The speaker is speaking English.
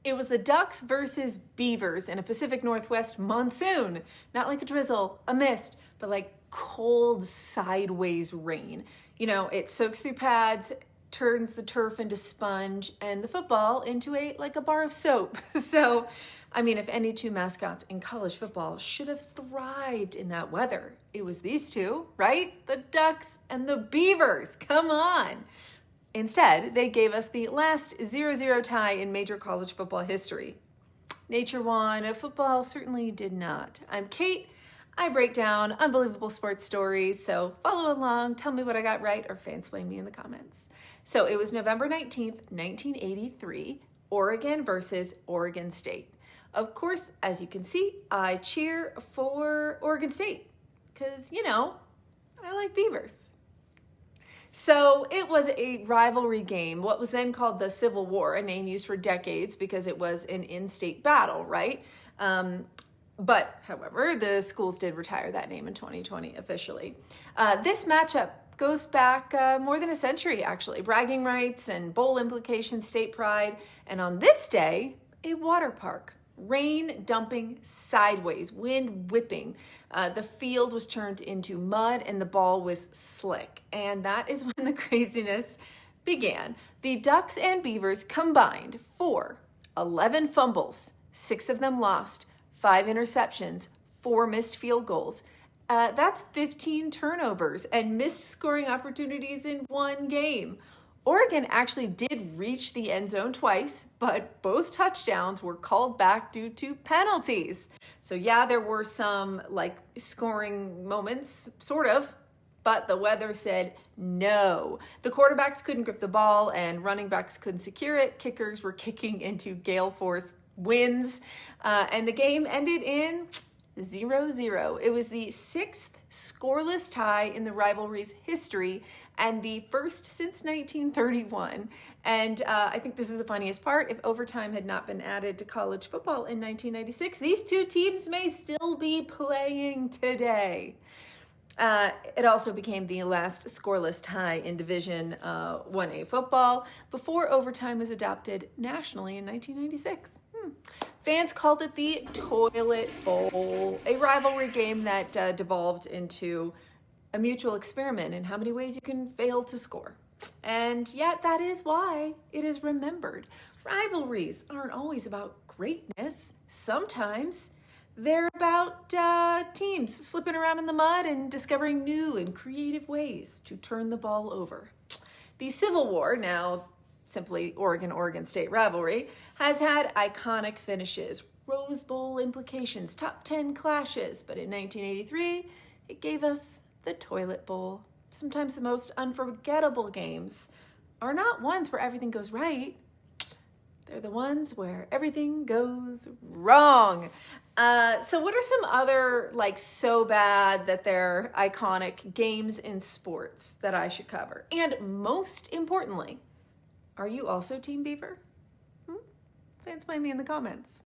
It was the Ducks versus Beavers in a Pacific Northwest monsoon. Not like a drizzle, a mist, but like cold sideways rain. You know, it soaks through pads, turns the turf into sponge, and the football into like a bar of soap. So, I mean, if any two mascots in college football should have thrived in that weather, it was these two, right? The Ducks and the Beavers. Come on. Instead, they gave us the last 0-0 tie in major college football history. Nature won, football certainly did not. I'm Kate. I break down unbelievable sports stories, so follow along, tell me what I got right, or fansplain me in the comments. So it was November 19th, 1983, Oregon versus Oregon State. Of course, as you can see, I cheer for Oregon State, because, you know, I like Beavers. So it was a rivalry game, what was then called the Civil War, a name used for decades because it was an in-state battle, right? But, however, the schools did retire that name in 2020 officially. This matchup goes back more than a century, actually. Bragging rights and bowl implications, state pride, and on this day, a water park. Rain dumping sideways, wind whipping. The field was turned into mud and the ball was slick. And that is when the craziness began. The Ducks and Beavers combined for 11 fumbles, 6 of them lost, 5 interceptions, 4 missed field goals. That's 15 turnovers and missed scoring opportunities in one game. Oregon actually did reach the end zone twice, but both touchdowns were called back due to penalties. So yeah, there were some like scoring moments, sort of, but the weather said no. The quarterbacks couldn't grip the ball and running backs couldn't secure it. Kickers were kicking into gale force winds, and the game ended in 0-0. It was the 6th scoreless tie in the rivalry's history and the first since 1931. And I think this is the funniest part. If overtime had not been added to college football in 1996, these two teams may still be playing today. It also became the last scoreless tie in Division 1A football before overtime was adopted nationally in 1996. Fans called it the Toilet Bowl, a rivalry game that devolved into a mutual experiment in how many ways you can fail to score. And yet that is why it is remembered. Rivalries aren't always about greatness. Sometimes they're about teams slipping around in the mud and discovering new and creative ways to turn the ball over. The Civil War, now simply Oregon State rivalry, has had iconic finishes, Rose Bowl implications, top 10 clashes, but in 1983, it gave us the Toilet Bowl. Sometimes the most unforgettable games are not ones where everything goes right. They're the ones where everything goes wrong. So what are some other, like, so bad that they're iconic games in sports that I should cover? And most importantly, are you also Team Beaver? Fansplain me in the comments.